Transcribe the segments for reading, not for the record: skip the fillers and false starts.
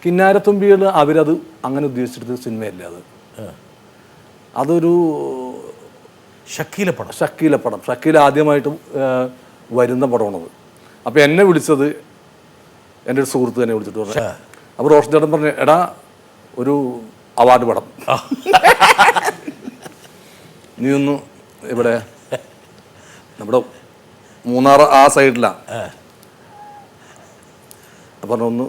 കിന്നാരത്തുമ്പികൾ അവരത് അങ്ങനെ ഉദ്ദേശിച്ചെടുത്ത സിനിമയല്ല അത്. അതൊരു ഷക്കീല പടം ഷക്കീൽ ആദ്യമായിട്ട് വരുന്ന പടമാണത്. അപ്പോൾ എന്നെ വിളിച്ചത് എൻ്റെ ഒരു സുഹൃത്ത് തന്നെ വിളിച്ചിട്ട് പറഞ്ഞു. അപ്പോൾ റോഷൻ ചേട്ടൻ പറഞ്ഞു, എടാ ഒരു അവാർഡ് പടം നീ ഒന്ന് ഇവിടെ നമ്മുടെ മൂന്നാർ ആ സൈഡിലാണ്, അപ്പം ഒന്ന്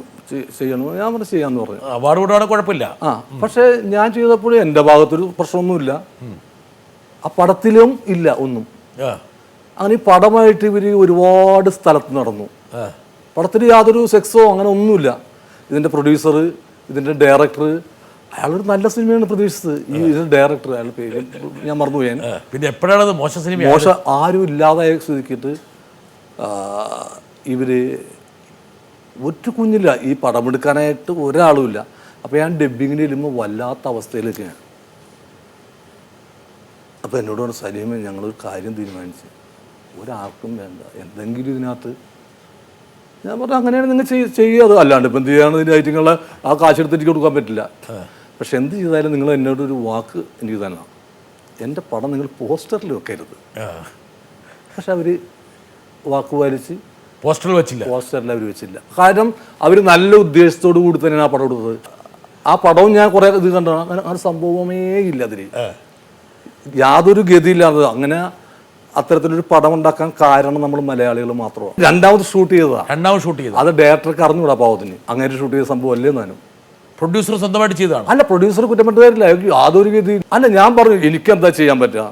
ചെയ്യണം. ഞാൻ പറഞ്ഞു ചെയ്യാന്ന് പറഞ്ഞു. അവാർഡ് കൂടാണ് കുഴപ്പമില്ല. പക്ഷെ ഞാൻ ചെയ്തപ്പോഴും എൻ്റെ ഭാഗത്തൊരു പ്രശ്നമൊന്നുമില്ല, ആ പടത്തിലും ഇല്ല ഒന്നും. അങ്ങനെ ഈ പടമായിട്ട് ഇവർ ഒരുപാട് സ്ഥലത്ത് നടന്നു. പടത്തിൽ യാതൊരു സെക്സോ അങ്ങനെ ഒന്നുമില്ല. ഇതിൻ്റെ പ്രൊഡ്യൂസർ, ഇതിൻ്റെ ഡയറക്ടർ, അയാളൊരു നല്ല സിനിമയാണ് പ്രതീക്ഷിച്ചത്. ഈ ഇതിൻ്റെ ഡയറക്ടർ, അയാളുടെ പേര് ഞാൻ മറന്നുപോയാൻ. പിന്നെ എപ്പോഴാണ് മോശം സിനിമ? മോശം ആരും ഇല്ലാതായ സ്ഥിതിക്കിട്ട് ഇവര് ഒറ്റ കുഞ്ഞില്ല, ഈ പടമെടുക്കാനായിട്ട് ഒരാളുമില്ല. അപ്പോൾ ഞാൻ ഡബ്ബിങ്ങിന് ചെല്ലുമ്പോൾ വല്ലാത്ത അവസ്ഥയിലേക്കാണ്. അപ്പോൾ എന്നോട് പറഞ്ഞു, സലീമേ ഞങ്ങളൊരു കാര്യം തീരുമാനിച്ച്, ഒരാൾക്കും വേണ്ട എന്തെങ്കിലും ഇതിനകത്ത്. ഞാൻ പറഞ്ഞു അങ്ങനെയാണ് നിങ്ങൾ ചെയ്യാതെ, അല്ലാണ്ട് ഇപ്പം എന്ത് ചെയ്യാണ് ഇതിൻ്റെ ഐറ്റങ്ങളെ ആ കാശെടുത്ത് എനിക്ക് കൊടുക്കാൻ പറ്റില്ല. പക്ഷെ എന്ത് ചെയ്താലും നിങ്ങൾ എന്നോടൊരു വാക്ക് എനിക്ക് തന്നെ, എൻ്റെ പടം നിങ്ങൾ പോസ്റ്ററിൽ വെക്കരുത്. പക്ഷെ അവർ വാക്ക് പാലിച്ച് പോസ്റ്ററിൽ അവർ വെച്ചില്ല. കാരണം അവർ നല്ല ഉദ്ദേശത്തോടു കൂടി തന്നെയാണ് ആ പടം എടുത്തത്. ആ പടവും ഞാൻ കുറേ ഇത് കണ്ടാണ്, അങ്ങനെ സംഭവമേ ഇല്ല അതിൽ, യാതൊരു ഗതിയില്ലാതെ. അങ്ങനെ അത്തരത്തിലൊരു പടം ഉണ്ടാക്കാൻ കാരണം നമ്മൾ മലയാളികൾ മാത്രമാണ്. രണ്ടാമത് ഷൂട്ട് ചെയ്തതാണ്. അത് ഡയറക്ടർക്ക് അറിഞ്ഞുകൂടാ പാവത്തിന്, അങ്ങനെ ഷൂട്ട് ചെയ്ത സംഭവം അല്ലേ. ഞാനും പ്രൊഡ്യൂസർ സ്വന്തമായിട്ട് ചെയ്തതാണ്. അല്ല, പ്രൊഡ്യൂസർ കുറ്റപ്പെട്ടുകാരില്ല, യാതൊരു ഗതി. അല്ല, ഞാൻ പറഞ്ഞു എനിക്കെന്താ ചെയ്യാൻ പറ്റുക.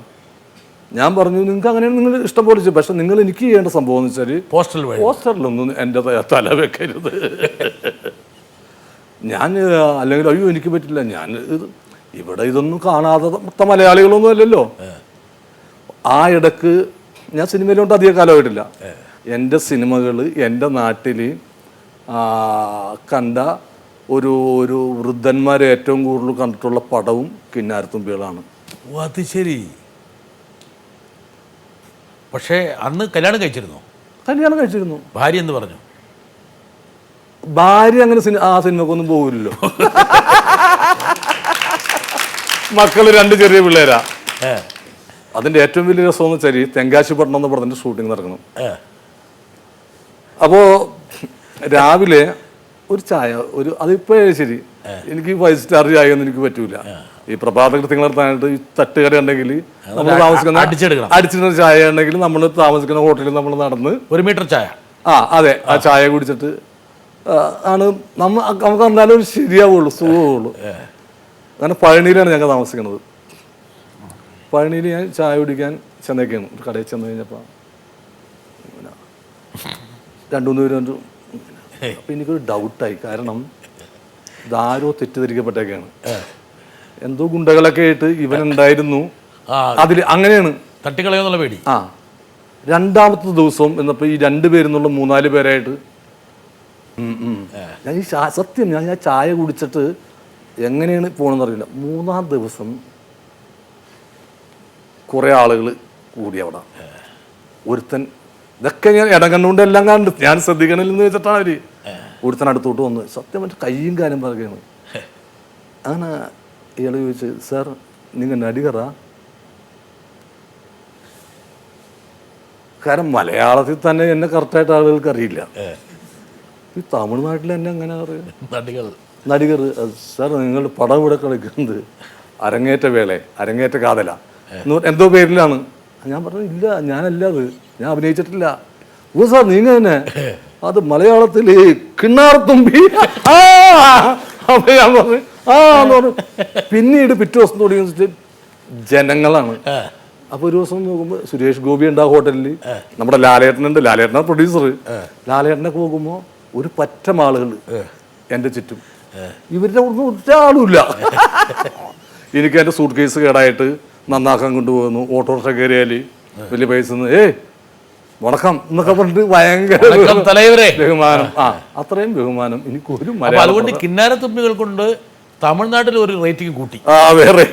ഞാൻ പറഞ്ഞു നിങ്ങൾക്ക് അങ്ങനെയാണ്, നിങ്ങൾ ഇഷ്ടം പോലെ ചെയ്യും. പക്ഷെ നിങ്ങൾ എനിക്ക് ചെയ്യേണ്ട സംഭവം എന്ന് വെച്ചാൽ പോസ്റ്ററിലൊന്നും എൻ്റെ തല വെക്കരുത്. ഞാൻ അല്ലെങ്കിൽ അയ്യോ എനിക്ക് പറ്റില്ല, ഞാൻ ഇവിടെ ഇതൊന്നും കാണാതെ മൊത്തം മലയാളികളൊന്നും അല്ലല്ലോ. ആ ഇടക്ക് ഞാൻ സിനിമയിലോട്ട് അധികം കാലമായിട്ടില്ല. എൻ്റെ സിനിമകൾ എൻ്റെ നാട്ടിൽ കണ്ട ഒരു വൃദ്ധന്മാരെ ഏറ്റവും കൂടുതൽ കണ്ടിട്ടുള്ള പടവും കിന്നാരത്തുമ്പികളാണ്. അത് ശരി. പക്ഷേ അന്ന് കല്യാണം കഴിച്ചിരുന്നു. ഭാര്യ എന്ന് പറഞ്ഞു? ഭാര്യ അങ്ങനെ ആ സിനിമക്കൊന്നും പോകില്ലല്ലോ. മക്കള് 2 ചെറിയ പിള്ളേരാ. അതിൻ്റെ ഏറ്റവും വലിയ രസം എന്ന് വെച്ചാൽ തെങ്കാശിപട്ടണം എന്ന് പറഞ്ഞിട്ട് ഷൂട്ടിങ് നടക്കണം. അപ്പോൾ രാവിലെ ഒരു ചായ, അതിപ്പോഴേ ശരി, എനിക്ക് 5 സ്റ്റാർ ചായ ഒന്നും എനിക്ക് പറ്റൂല. ഈ പ്രഭാത കൃത്യങ്ങൾ നടത്താനായിട്ട് ഈ തട്ടുകട ഉണ്ടെങ്കിൽ നമ്മൾ താമസിക്കുന്ന അടിച്ചിടുന്ന ചായ ഉണ്ടെങ്കിൽ നമ്മൾ താമസിക്കുന്ന ഹോട്ടലിൽ നമ്മൾ നടന്ന് 1 മീറ്റർ ചായ, അതെ, ആ ചായ കുടിച്ചിട്ട് ആണ് നമുക്ക് എന്നാലും ഒരു ശരിയാവുള്ളൂ, സുഖമുള്ളൂ. അങ്ങനെ പഴനിയിലാണ് ഞങ്ങൾ താമസിക്കുന്നത്. പഴനിയിൽ ഞാൻ ചായ കുടിക്കാൻ ചെന്നേക്കാണ്. ഒരു കടയിൽ ചെന്ന് കഴിഞ്ഞപ്പോൾ 2-3 പേര് കണ്ടു. അപ്പം എനിക്കൊരു ഡൗട്ടായി. കാരണം ഇതാരോ തെറ്റിദ്ധരിക്കപ്പെട്ടേക്കാണ്. എന്തോ ഗുണ്ടകളൊക്കെ ആയിട്ട് ഇവനുണ്ടായിരുന്നു അതിൽ, അങ്ങനെയാണ് തട്ടിക്കളയെന്നുള്ള പേടി. രണ്ടാമത്തെ ദിവസം എന്നപ്പോൾ ഈ 2 പേരെന്നുള്ള 3-4 പേരായിട്ട് ഞാൻ ഈ സത്യം ഞാൻ ചായ കുടിച്ചിട്ട് എങ്ങനെയാണ് പോകണമെന്ന് അറിയില്ല. 3-ാം ദിവസം കുറേ ആളുകൾ കൂടി അവിടെ. ഒരുത്തൻ, ഇതൊക്കെ ഞാൻ ഇടകണ്ണുകൊണ്ട് എല്ലാം കണ്ടു, ഞാൻ ശ്രദ്ധിക്കണില്ലെന്ന് വെച്ചിട്ടാണ് അവർ. ഒരുത്തൻ അടുത്തോട്ട് വന്ന് സത്യം മറ്റേ കയ്യും കാര്യം പറയുകയാണ്. അങ്ങനെ ഇയാൾ ചോദിച്ചു, സാർ നിങ്ങൾ നടികറാ? കാരണം മലയാളത്തിൽ തന്നെ എന്നെ കറക്റ്റായിട്ട് ആളുകൾക്ക് അറിയില്ല. ഈ തമിഴ്നാട്ടിൽ എന്നെ എങ്ങനെ അറിയാം നടികർ? സാർ നിങ്ങളുടെ പടം ഇവിടെ കളിക്കുന്നത് അരങ്ങേറ്റ വേള, അരങ്ങേറ്റ കാതല എന്തോ പേരിലാണ്. ഞാൻ പറഞ്ഞു ഇല്ല, ഞാനല്ല, അത് ഞാൻ അഭിനയിച്ചിട്ടില്ല. ഓ സാർ നീങ്ങ തന്നെ, അത് മലയാളത്തിൽ കിണ്ണാരത്തുമ്പി. അപ്പൊ ഞാൻ പറഞ്ഞു എന്ന് പറഞ്ഞു. പിന്നീട് പിറ്റേ ദിവസം തുടങ്ങി ജനങ്ങളാണ്. അപ്പോൾ ഒരു ദിവസം നോക്കുമ്പോൾ സുരേഷ് ഗോപി ഉണ്ട് ആ ഹോട്ടലിൽ, നമ്മുടെ ലാലേട്ടനുണ്ട്, ലാലേട്ടനാണ് പ്രൊഡ്യൂസർ. ലാലേട്ടനൊക്കെ നോക്കുമ്പോൾ ഒരു പറ്റം ആളുകൾ എൻ്റെ ചുറ്റും. ഇവരുടെ ഒന്നും ഒരാളുമില്ല. എനിക്ക് എൻ്റെ സൂട്ട് കേസ് കേടായിട്ട് നന്നാക്കാൻ കൊണ്ടുപോകുന്നു. ഓട്ടോറിക്ഷ കയറിയാൽ വലിയ പൈസ വണക്കം എന്നൊക്കെ പറഞ്ഞിട്ട് ഭയങ്കര ബഹുമാനം. അത്രയും ബഹുമാനം എനിക്കൊരു. അതുകൊണ്ട് കിന്നാരത്തുമ്പികൾ കൊണ്ട് തമിഴ്നാട്ടിൽ ഒരു റേറ്റിംഗ് കൂട്ടി. വേറെ